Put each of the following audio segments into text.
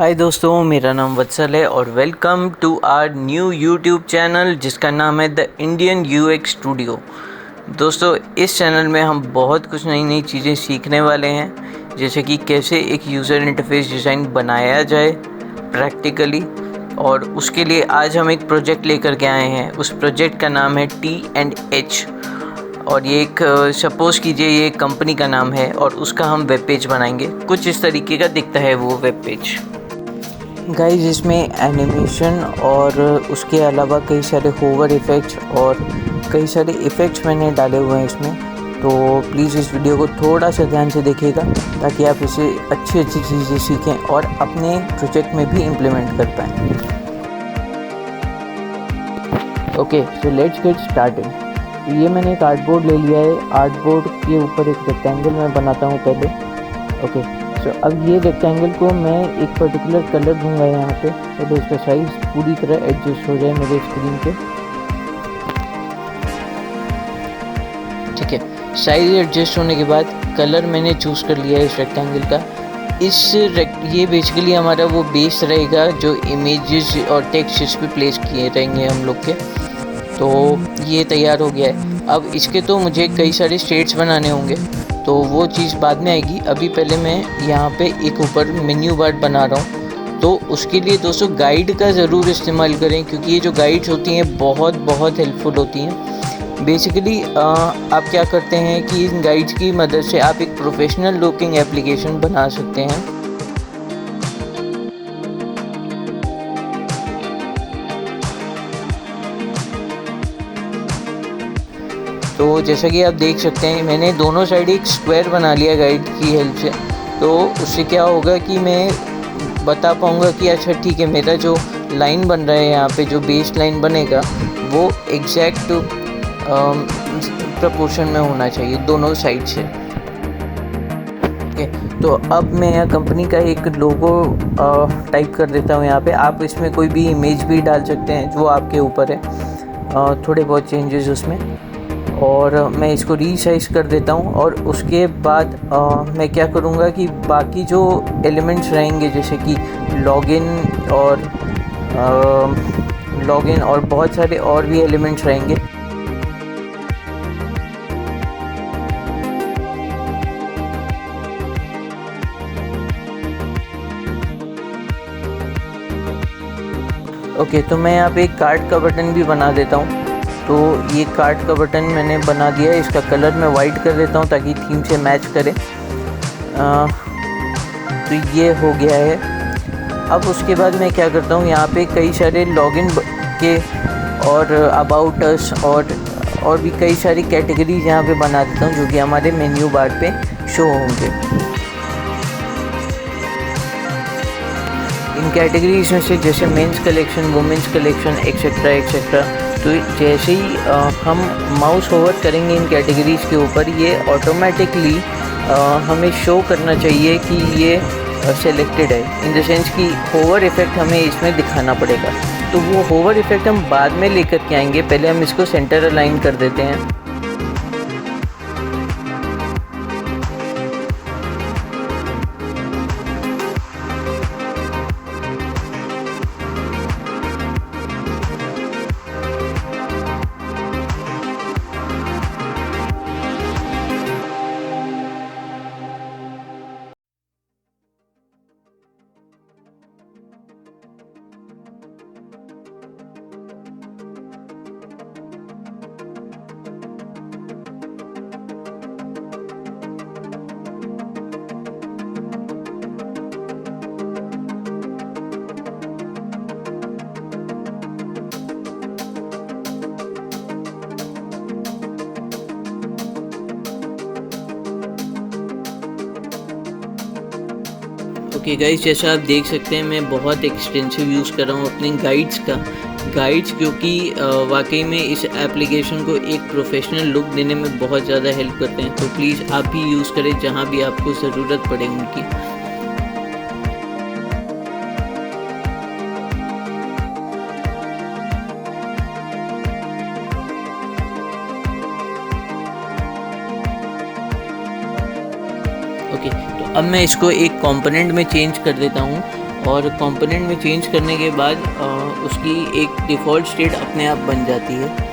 हाय दोस्तों, मेरा नाम वत्सल है और welcome to our new YouTube channel जिसका नाम है द इंडियन यूएक्स स्टूडियो। दोस्तों, इस चैनल में हम बहुत कुछ नई नई चीज़ें सीखने वाले हैं, जैसे कि कैसे एक यूज़र इंटरफेस डिज़ाइन बनाया जाए प्रैक्टिकली। और उसके लिए आज हम एक प्रोजेक्ट लेकर के आए हैं। उस प्रोजेक्ट का नाम है T&H और ये एक सपोज़ कीजिए ये एक कंपनी का नाम है और उसका हम वेब पेज बनाएंगे। कुछ इस तरीके का दिखता है वो वेब पेज। गाइस, इसमें एनिमेशन और उसके अलावा कई सारे होवर इफ़ेक्ट्स और कई सारे इफ़ेक्ट्स मैंने डाले हुए हैं इसमें। तो प्लीज़ इस वीडियो को थोड़ा सा ध्यान से देखिएगा ताकि आप इसे अच्छी चीज़ें सीखें और अपने प्रोजेक्ट में भी इम्प्लीमेंट कर पाएँ। Okay, so let's get started. ये मैंने एक आर्टबोर्ड ले लिया है। आर्टबोर्ड के ऊपर एक रेक्टेंगल मैं बनाता हूँ पहले। ओके, सो अब ये रेक्टेंगल को मैं एक पर्टिकुलर कलर दूंगा यहाँ पे, तो इसका साइज़ पूरी तरह एडजस्ट हो जाए मेरे स्क्रीन पे। ठीक है, साइज़ एडजस्ट होने के बाद कलर मैंने चूज़ कर लिया है इस रेक्टेंगल का। ये बेसिकली हमारा वो बेस रहेगा जो इमेजेस और टेक्स्ट इस पे प्लेस किए रहेंगे हम लोग के। तो ये तैयार हो गया है। अब इसके तो मुझे कई सारे स्टेट्स बनाने होंगे, तो वो चीज़ बाद में आएगी। अभी पहले मैं यहाँ पे एक ऊपर मेन्यू बार बना रहा हूँ। तो उसके लिए दोस्तों गाइड का ज़रूर इस्तेमाल करें, क्योंकि ये जो गाइड्स होती हैं बहुत हेल्पफुल होती हैं। बेसिकली आप क्या करते हैं कि इन गाइड्स की मदद से आप एक प्रोफेशनल लुकिंग एप्लीकेशन बना सकते हैं। तो जैसा कि आप देख सकते हैं, मैंने दोनों साइड एक स्क्वायर बना लिया गाइड की हेल्प से। तो उससे क्या होगा कि मैं बता पाऊँगा कि अच्छा ठीक है, मेरा जो लाइन बन रहा है यहाँ पे, जो बेस लाइन बनेगा वो एग्जैक्ट प्रपोर्शन में होना चाहिए दोनों साइड से। ओके, तो अब मैं यहाँ कंपनी का एक लोगो टाइप कर देता हूँ यहाँ पे। आप इसमें कोई भी इमेज भी डाल सकते हैं, जो आपके ऊपर है। थोड़े बहुत चेंजेस उसमें, और मैं इसको रीसाइज कर देता हूँ। और उसके बाद मैं क्या करूँगा कि बाकी जो एलिमेंट्स रहेंगे, जैसे कि लॉगिन और बहुत सारे और भी एलिमेंट्स रहेंगे। ओके, तो मैं यहाँ पे एक कार्ड का बटन भी बना देता हूँ। तो ये कार्ड का बटन मैंने बना दिया है। इसका कलर मैं वाइट कर देता हूँ ताकि थीम से मैच करे। तो ये हो गया है। अब उसके बाद मैं क्या करता हूँ, यहाँ पे कई सारे लॉगिन के और अबाउट अस और भी कई सारी कैटेगरीज यहाँ पे बना देता हूँ, जो कि हमारे मेन्यू बार पे शो होंगे। इन कैटेगरीज में से जैसे men's collection, women's collection, etcetera etcetera. तो जैसे ही हम माउस होवर करेंगे इन कैटेगरीज़ के ऊपर, ये ऑटोमेटिकली हमें शो करना चाहिए कि ये सेलेक्टेड है। इन द सेंस कि होवर इफ़ेक्ट हमें इसमें दिखाना पड़ेगा। तो वो होवर इफ़ेक्ट हम बाद में लेकर के आएंगे। पहले हम इसको सेंटर अलाइन कर देते हैं। ओके गाइस, जैसा आप देख सकते हैं मैं बहुत एक्सटेंसिव यूज़ कर रहा हूँ अपने गाइड्स, क्योंकि वाकई में इस एप्लीकेशन को एक प्रोफेशनल लुक देने में बहुत ज़्यादा हेल्प करते हैं। तो प्लीज़ आप भी यूज़ करें जहाँ भी आपको ज़रूरत पड़े उनकी। ओके, तो अब मैं इसको एक कंपोनेंट में चेंज कर देता हूँ और कंपोनेंट में चेंज करने के बाद उसकी एक डिफ़ॉल्ट स्टेट अपने आप बन जाती है।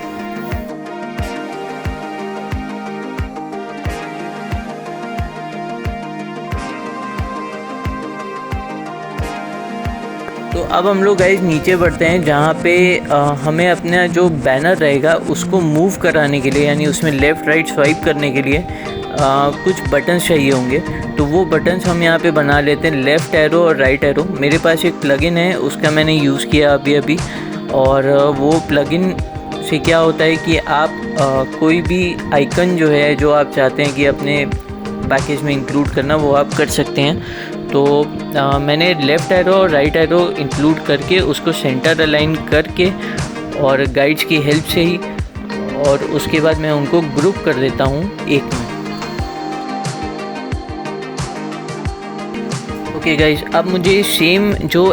तो अब हम लोग गाइस नीचे बढ़ते हैं, जहाँ पे हमें अपना जो बैनर रहेगा उसको मूव कराने के लिए, यानी उसमें लेफ़्ट राइट स्वाइप करने के लिए कुछ बटन्स चाहिए होंगे। तो वो बटन्स हम यहाँ पे बना लेते हैं, लेफ़्ट एरो और राइट एरो। मेरे पास एक प्लगइन है, उसका मैंने यूज़ किया अभी और वो प्लगइन से क्या होता है कि आप कोई भी आइकन जो है जो आप चाहते हैं कि अपने पैकेज में इंक्लूड करना, वो आप कर सकते हैं। तो मैंने लेफ़्ट एरो और राइट एरो इंक्लूड करके उसको सेंटर अलाइन करके और गाइड्स की हेल्प से ही, और उसके बाद मैं उनको ग्रुप कर देता हूँ एक में। ओके गाइस, अब मुझे सेम जो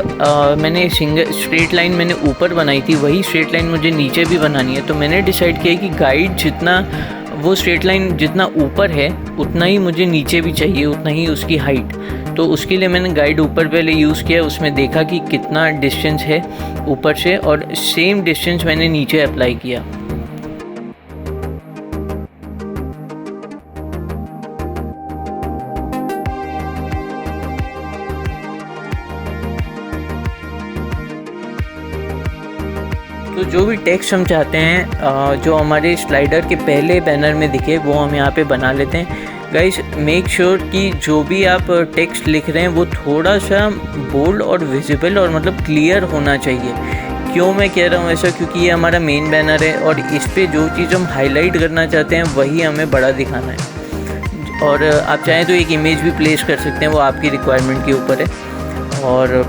मैंने सिंगल स्ट्रेट लाइन मैंने ऊपर बनाई थी, वही स्ट्रेट लाइन मुझे नीचे भी बनानी है। तो मैंने डिसाइड किया कि गाइड जितना, वो स्ट्रेट लाइन जितना ऊपर है उतना ही मुझे नीचे भी चाहिए, उतना ही उसकी हाइट। तो उसके लिए मैंने गाइड ऊपर पहले यूज़ किया, उसमें देखा कि कितना डिस्टेंस है ऊपर से, और सेम डिस्टेंस मैंने नीचे अप्लाई किया। तो जो भी टेक्स्ट हम चाहते हैं जो हमारे स्लाइडर के पहले बैनर में दिखे, वो हम यहाँ पे बना लेते हैं। गाइस, मेक श्योर कि जो भी आप टेक्स्ट लिख रहे हैं वो थोड़ा सा बोल्ड और विजिबल और मतलब क्लियर होना चाहिए। क्यों मैं कह रहा हूँ ऐसा, क्योंकि ये हमारा मेन बैनर है और इस पर जो चीज़ हम हाईलाइट करना चाहते हैं वही हमें बड़ा दिखाना है। और आप चाहें तो एक इमेज भी प्लेस कर सकते हैं, वो आपकी रिक्वायरमेंट के ऊपर है। और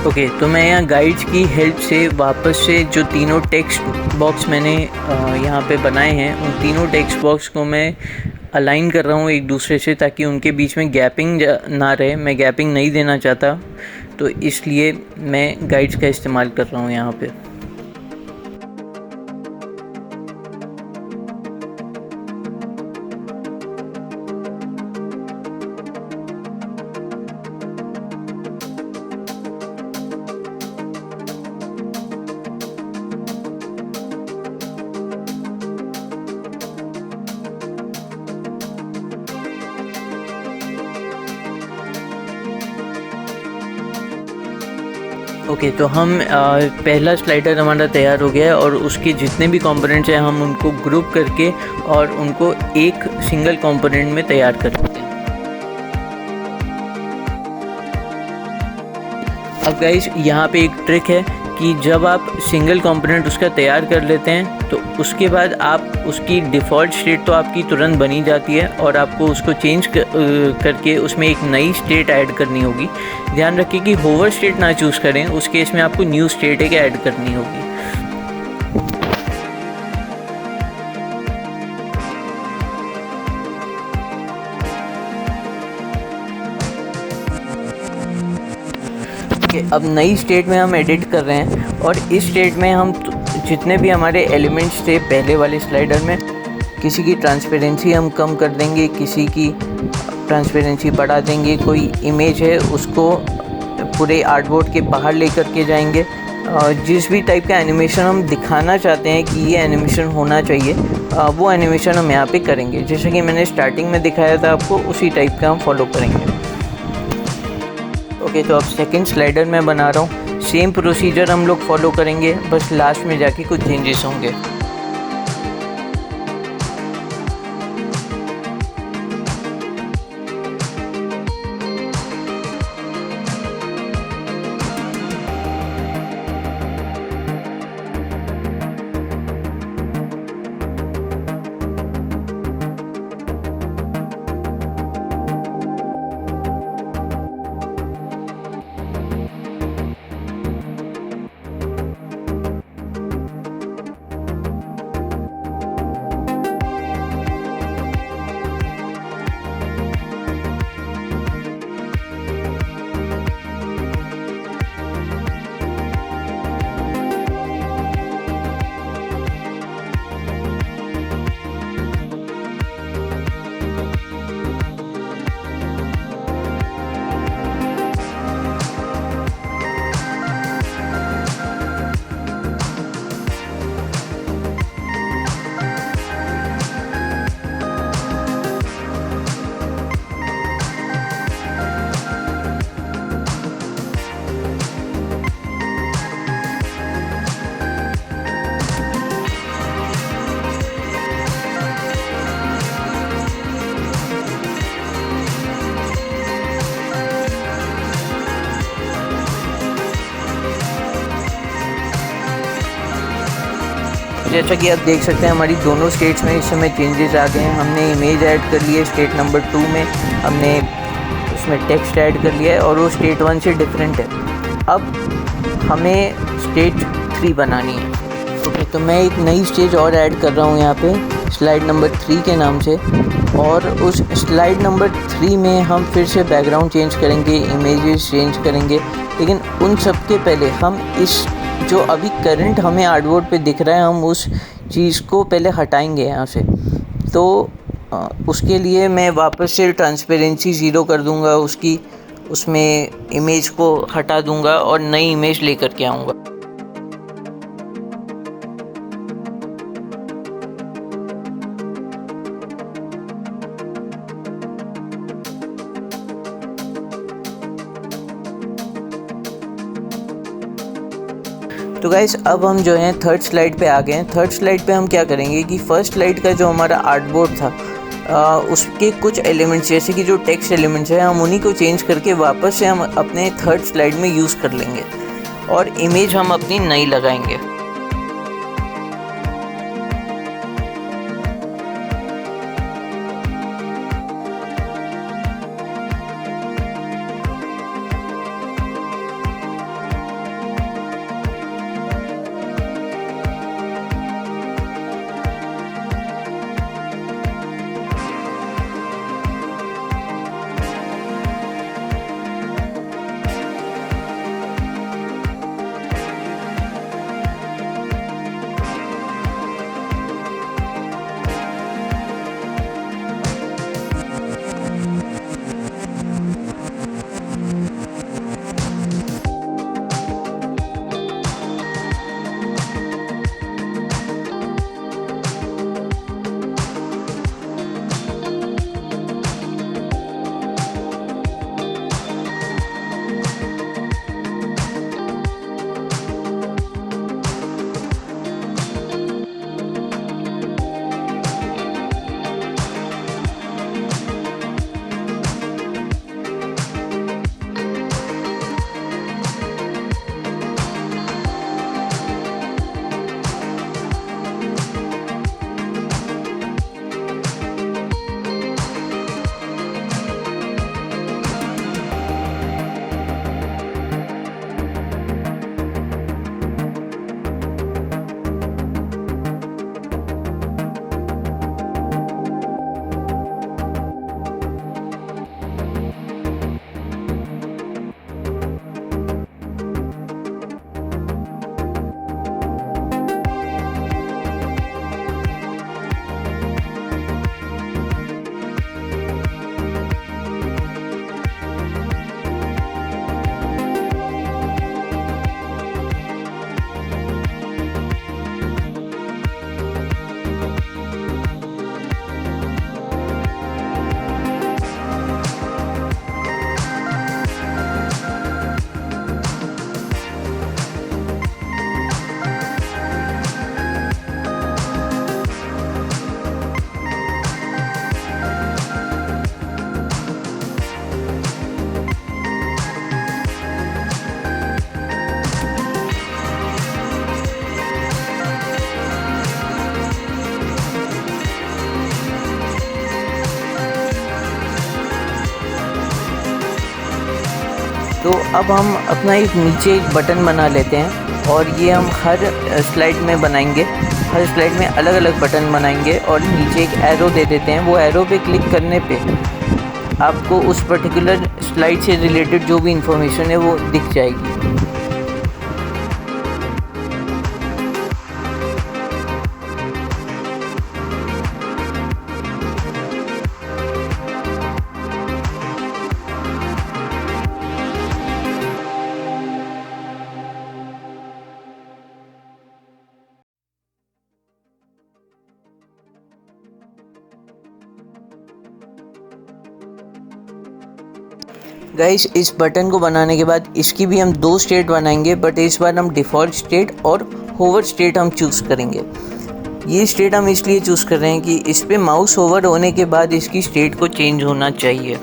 ओके, तो मैं यहाँ गाइड्स की हेल्प से वापस से जो तीनों टेक्स्ट बॉक्स मैंने यहाँ पे बनाए हैं, उन तीनों टेक्स्ट बॉक्स को मैं अलाइन कर रहा हूँ एक दूसरे से, ताकि उनके बीच में गैपिंग ना रहे। मैं गैपिंग नहीं देना चाहता, तो इसलिए मैं गाइड्स का इस्तेमाल कर रहा हूँ यहाँ पे। ओके, तो हम पहला स्लाइडर हमारा तैयार हो गया है और उसके जितने भी कंपोनेंट्स हैं हम उनको ग्रुप करके और उनको एक सिंगल कंपोनेंट में तैयार कर देते हैं। अब गाइस, यहाँ पे एक ट्रिक है कि जब आप सिंगल कंपोनेंट उसका तैयार कर लेते हैं तो उसके बाद आप उसकी डिफ़ॉल्ट स्टेट तो आपकी तुरंत बनी जाती है और आपको उसको चेंज करके उसमें एक नई स्टेट ऐड करनी होगी। ध्यान रखिए कि होवर स्टेट ना चूज़ करें, उस केस में आपको न्यू स्टेट एक ऐड करनी होगी। अब नई स्टेट में हम एडिट कर रहे हैं और इस स्टेट में हम जितने भी हमारे एलिमेंट्स थे पहले वाले स्लाइडर में, किसी की ट्रांसपेरेंसी हम कम कर देंगे, किसी की ट्रांसपेरेंसी बढ़ा देंगे। कोई इमेज है उसको पूरे आर्टबोर्ड के बाहर लेकर के जाएंगे। जिस भी टाइप का एनिमेशन हम दिखाना चाहते हैं कि ये एनिमेशन होना चाहिए, वो एनिमेशन हम यहाँ पे करेंगे। जैसे कि मैंने स्टार्टिंग में दिखाया था आपको, उसी टाइप का हम फॉलो करेंगे। ओके, तो अब सेकंड स्लाइडर मैं बना रहा हूँ। सेम प्रोसीजर हम लोग फॉलो करेंगे, बस लास्ट में जाके कुछ चेंजेस होंगे। जैसा कि आप देख सकते हैं हमारी दोनों स्टेट्स में इस समय चेंजेस आ गए हैं। हमने इमेज ऐड कर ली है स्टेट नंबर 2 में, हमने उसमें टेक्स्ट ऐड कर लिया है और वो स्टेट 1 से डिफरेंट है। अब हमें स्टेट 3 बनानी है। ओके, तो मैं एक नई स्टेज और ऐड कर रहा हूँ यहाँ पे स्लाइड नंबर 3 के नाम से, और उस स्लाइड नंबर 3 में हम फिर से बैकग्राउंड चेंज करेंगे, इमेजेस चेंज करेंगे, लेकिन उन सब के पहले हम इस जो अभी करंट हमें आर्टबोर्ड पे दिख रहा है हम उस चीज़ को पहले हटाएंगे यहाँ से। तो उसके लिए मैं वापस से ट्रांसपेरेंसी 0 कर दूँगा उसकी, उसमें इमेज को हटा दूँगा और नई इमेज लेकर के आऊँगा। तो गाइस अब हम जो हैं थर्ड स्लाइड पे आ गए हैं। थर्ड स्लाइड पे हम क्या करेंगे कि फर्स्ट स्लाइड का जो हमारा आर्टबोर्ड था उसके कुछ एलिमेंट्स जैसे कि जो टेक्स्ट एलिमेंट्स हैं हम उन्हीं को चेंज करके वापस से हम अपने थर्ड स्लाइड में यूज़ कर लेंगे और इमेज हम अपनी नई लगाएंगे। तो अब हम अपना एक नीचे एक बटन बना लेते हैं और ये हम हर स्लाइड में बनाएंगे। हर स्लाइड में अलग अलग बटन बनाएंगे और नीचे एक एरो दे देते हैं। वो एरो पे क्लिक करने पे आपको उस पर्टिकुलर स्लाइड से रिलेटेड जो भी इंफॉर्मेशन है वो दिख जाएगी। गाइस इस बटन को बनाने के बाद इसकी भी हम 2 स्टेट बनाएंगे, बट इस बार हम डिफ़ॉल्ट स्टेट और होवर स्टेट हम चूज़ करेंगे। ये स्टेट हम इसलिए चूज़ कर रहे हैं कि इस पे माउस होवर होने के बाद इसकी स्टेट को चेंज होना चाहिए।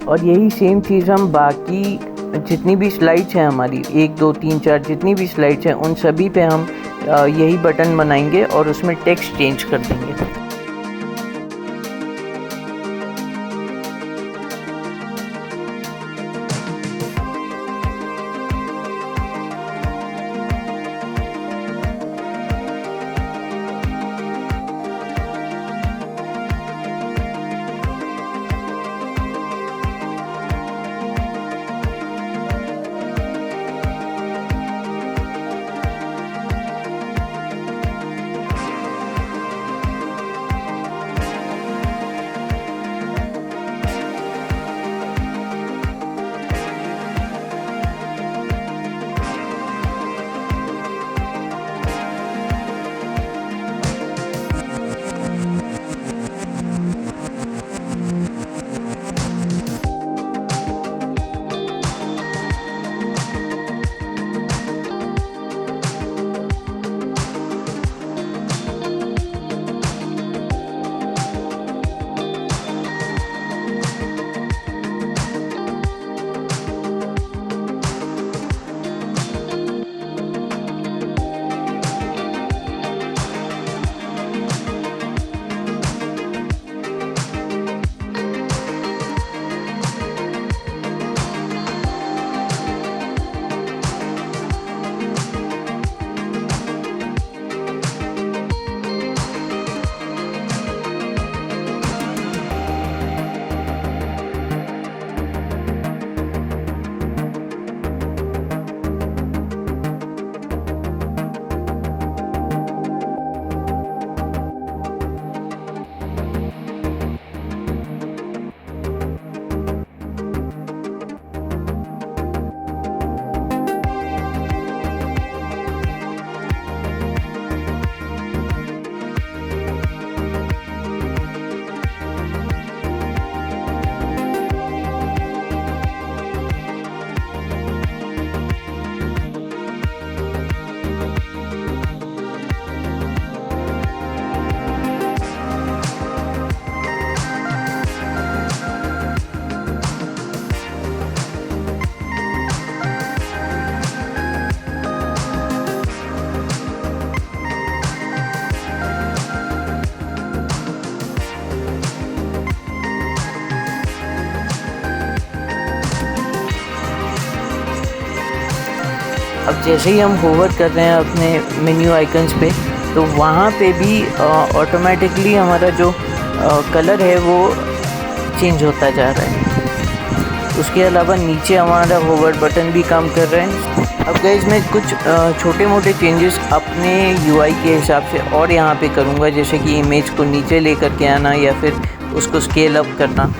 और यही सेम चीज़ हम बाकी जितनी भी स्लाइड्स हैं हमारी 1 2 3 4 जितनी भी स्लाइड्स हैं उन सभी पे हम यही बटन बनाएंगे और उसमें टेक्स्ट चेंज कर देंगे। अब जैसे ही हम होवर कर रहे हैं अपने मेन्यू आइकन्स पे, तो वहाँ पे भी ऑटोमेटिकली हमारा जो कलर है वो चेंज होता जा रहा है। उसके अलावा नीचे हमारा होवर बटन भी काम कर रहे हैं। अब गाइस मैं कुछ छोटे मोटे चेंजेस अपने यूआई के हिसाब से और यहाँ पे करूँगा, जैसे कि इमेज को नीचे लेकर के आना या फिर उसको स्केल अप करना।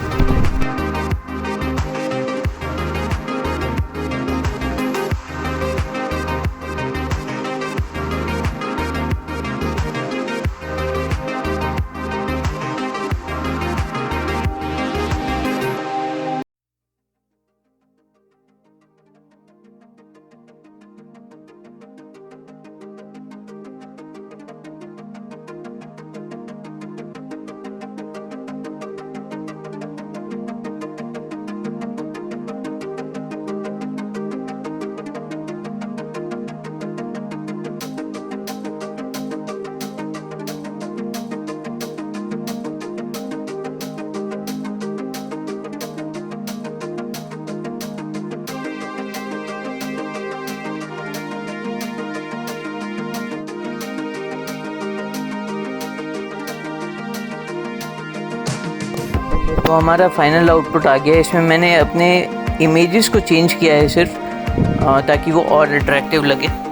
तो हमारा फाइनल आउटपुट आ गया। इसमें मैंने अपने इमेजेस को चेंज किया है सिर्फ ताकि वो और अट्रैक्टिव लगे।